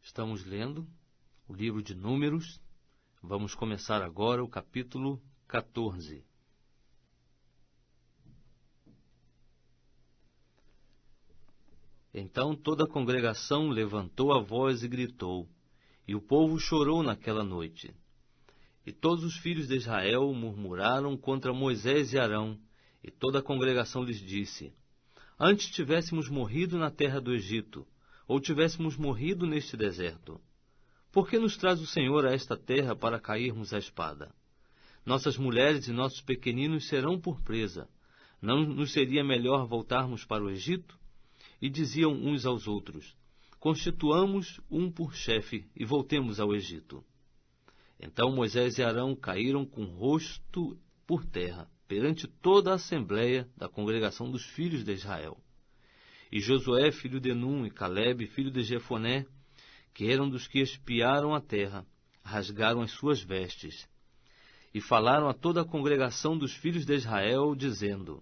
Estamos lendo o livro de Números. Vamos começar agora o capítulo 14. Então toda a congregação levantou a voz e gritou, e o povo chorou naquela noite. E todos os filhos de Israel murmuraram contra Moisés e Arão, e toda a congregação lhes disse: Antes tivéssemos morrido na terra do Egito, ou tivéssemos morrido neste deserto. Por que nos traz o Senhor a esta terra para cairmos à espada? Nossas mulheres e nossos pequeninos serão por presa. Não nos seria melhor voltarmos para o Egito? E diziam uns aos outros: Constituamos um por chefe e voltemos ao Egito. Então Moisés e Arão caíram com o rosto por terra, perante toda a assembleia da congregação dos filhos de Israel. E Josué, filho de Num, e Calebe, filho de Jefoné, que eram dos que espiaram a terra, rasgaram as suas vestes. E falaram a toda a congregação dos filhos de Israel, dizendo: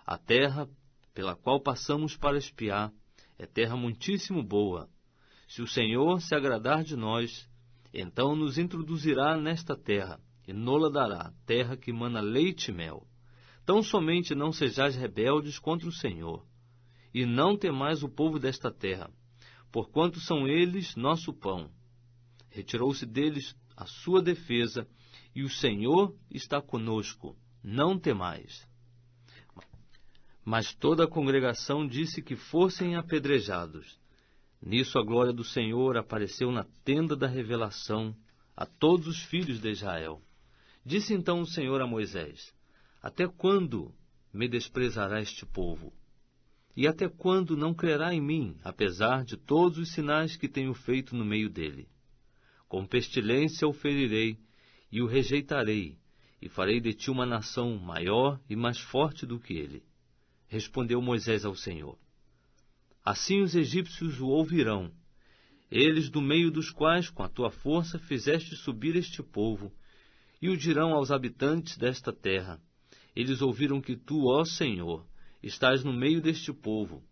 A terra pela qual passamos para espiar é terra muitíssimo boa. Se o Senhor se agradar de nós, então nos introduzirá nesta terra, e nola dará, terra que mana leite e mel. Tão somente não sejais rebeldes contra o Senhor, e não temais o povo desta terra, porquanto são eles nosso pão. Retirou-se deles a sua defesa, e o Senhor está conosco, não temais. Mas toda a congregação disse que fossem apedrejados. Nisso a glória do Senhor apareceu na tenda da revelação a todos os filhos de Israel. Disse então o Senhor a Moisés: Até quando me desprezará este povo? E até quando não crerá em mim, apesar de todos os sinais que tenho feito no meio dele? Com pestilência o ferirei e o rejeitarei, e farei de ti uma nação maior e mais forte do que ele. Respondeu Moisés ao Senhor: Assim os egípcios o ouvirão, eles do meio dos quais com a tua força fizeste subir este povo, e o dirão aos habitantes desta terra: Eles ouviram que tu, ó Senhor, estás no meio deste povo,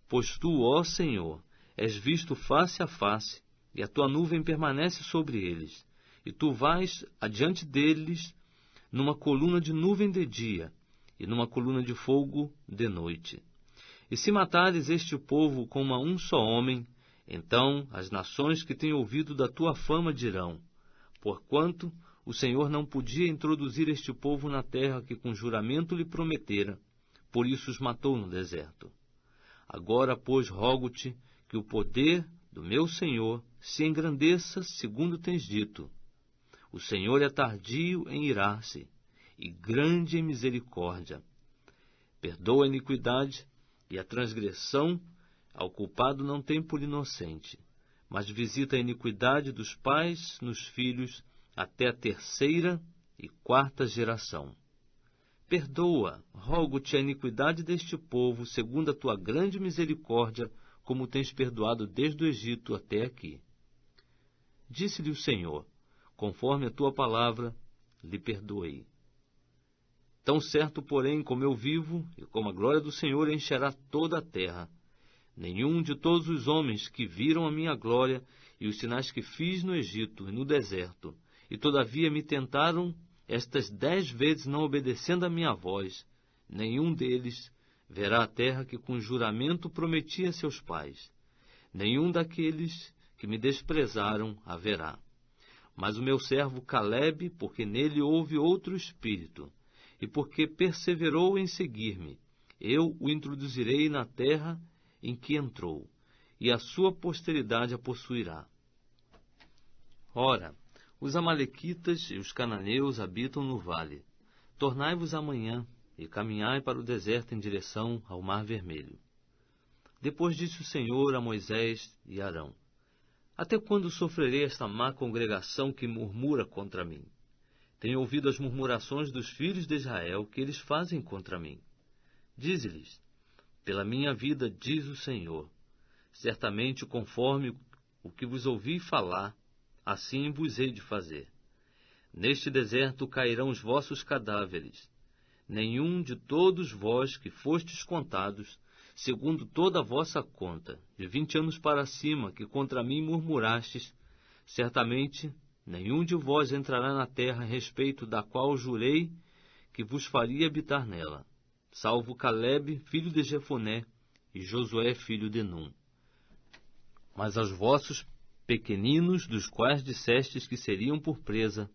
pois tu, ó Senhor, és visto face a face, e a tua nuvem permanece sobre eles, e tu vais adiante deles numa coluna de nuvem de dia, e numa coluna de fogo de noite. E se matares este povo como a um só homem, então as nações que têm ouvido da tua fama dirão: Porquanto o Senhor não podia introduzir este povo na terra que com juramento lhe prometera, por isso os matou no deserto. Agora, pois, rogo-te que o poder do meu Senhor se engrandeça, segundo tens dito. O Senhor é tardio em irar-se, e grande em misericórdia. Perdoa a iniquidade e a transgressão, ao culpado não tem por inocente, mas visita a iniquidade dos pais nos filhos até a terceira e quarta geração. Perdoa, rogo-te, a iniquidade deste povo, segundo a tua grande misericórdia, como tens perdoado desde o Egito até aqui. Disse-lhe o Senhor: Conforme a tua palavra, lhe perdoei. Tão certo, porém, como eu vivo, e como a glória do Senhor encherá toda a terra, nenhum de todos os homens que viram a minha glória e os sinais que fiz no Egito e no deserto, e todavia me tentaram estas 10 vezes não obedecendo a minha voz, nenhum deles verá a terra que com juramento prometi a seus pais. Nenhum daqueles que me desprezaram a verá. Mas o meu servo Calebe, porque nele houve outro espírito, e porque perseverou em seguir-me, eu o introduzirei na terra em que entrou, e a sua posteridade a possuirá. Ora, os amalequitas e os cananeus habitam no vale. Tornai-vos amanhã, e caminhai para o deserto em direção ao Mar Vermelho. Depois disse o Senhor a Moisés e Arão: Até quando sofrerei esta má congregação que murmura contra mim? Tenho ouvido as murmurações dos filhos de Israel que eles fazem contra mim. Dize-lhes: Pela minha vida, diz o Senhor, certamente conforme o que vos ouvi falar, assim vos hei de fazer. Neste deserto cairão os vossos cadáveres. Nenhum de todos vós que fostes contados segundo toda a vossa conta, de 20 anos para cima, que contra mim murmurastes, certamente nenhum de vós entrará na terra a respeito da qual jurei que vos faria habitar nela, salvo Calebe, filho de Jefoné, e Josué, filho de Num. Mas aos vossos pequeninos, dos quais dissestes que seriam por presa,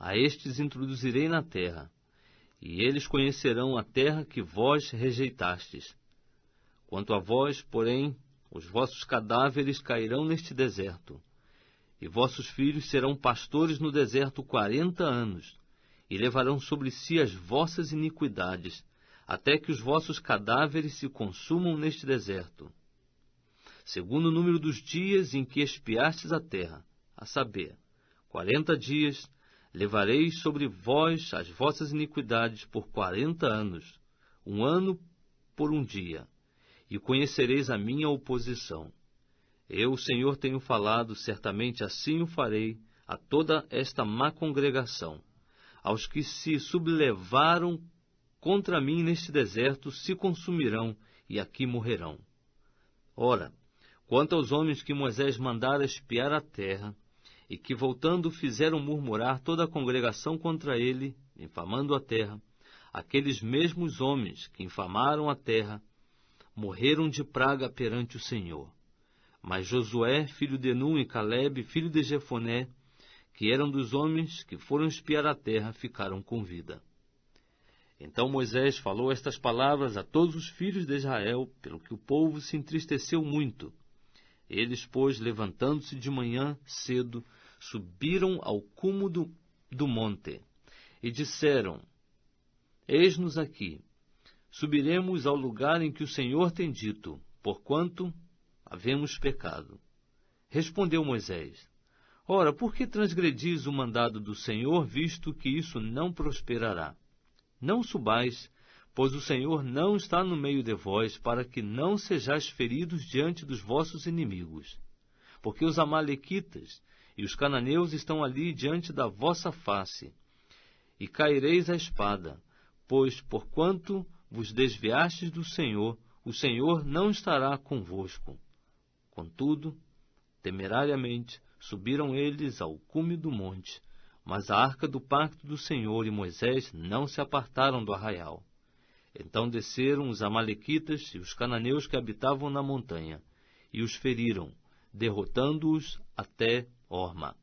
a estes introduzirei na terra, e eles conhecerão a terra que vós rejeitastes. Quanto a vós, porém, os vossos cadáveres cairão neste deserto, e vossos filhos serão pastores no deserto 40 anos, e levarão sobre si as vossas iniquidades, até que os vossos cadáveres se consumam neste deserto. Segundo o número dos dias em que expiastes a terra, a saber, 40 dias, levareis sobre vós as vossas iniquidades por 40 anos, 1 ano por 1 dia, e conhecereis a minha oposição. Eu, o Senhor, tenho falado, certamente assim o farei a toda esta má congregação. Aos que se sublevaram contra mim neste deserto se consumirão e aqui morrerão. Ora, quanto aos homens que Moisés mandara espiar a terra, e que voltando fizeram murmurar toda a congregação contra ele, infamando a terra, aqueles mesmos homens que infamaram a terra, morreram de praga perante o Senhor. Mas Josué, filho de Num, e Calebe, filho de Jefoné, que eram dos homens que foram espiar a terra, ficaram com vida. Então Moisés falou estas palavras a todos os filhos de Israel, pelo que o povo se entristeceu muito. Eles, pois, levantando-se de manhã cedo, subiram ao cume do monte, e disseram: Eis-nos aqui, subiremos ao lugar em que o Senhor tem dito, porquanto havemos pecado. Respondeu Moisés: Ora, por que transgredis o mandado do Senhor, visto que isso não prosperará? Não subais, pois o Senhor não está no meio de vós, para que não sejais feridos diante dos vossos inimigos. Porque os amalequitas e os cananeus estão ali diante da vossa face, e caireis à espada, pois, porquanto vos desviastes do Senhor, o Senhor não estará convosco. Contudo, temerariamente, subiram eles ao cume do monte, mas a arca do pacto do Senhor e Moisés não se apartaram do arraial. Então desceram os amalequitas e os cananeus que habitavam na montanha, e os feriram, derrotando-os até Horma.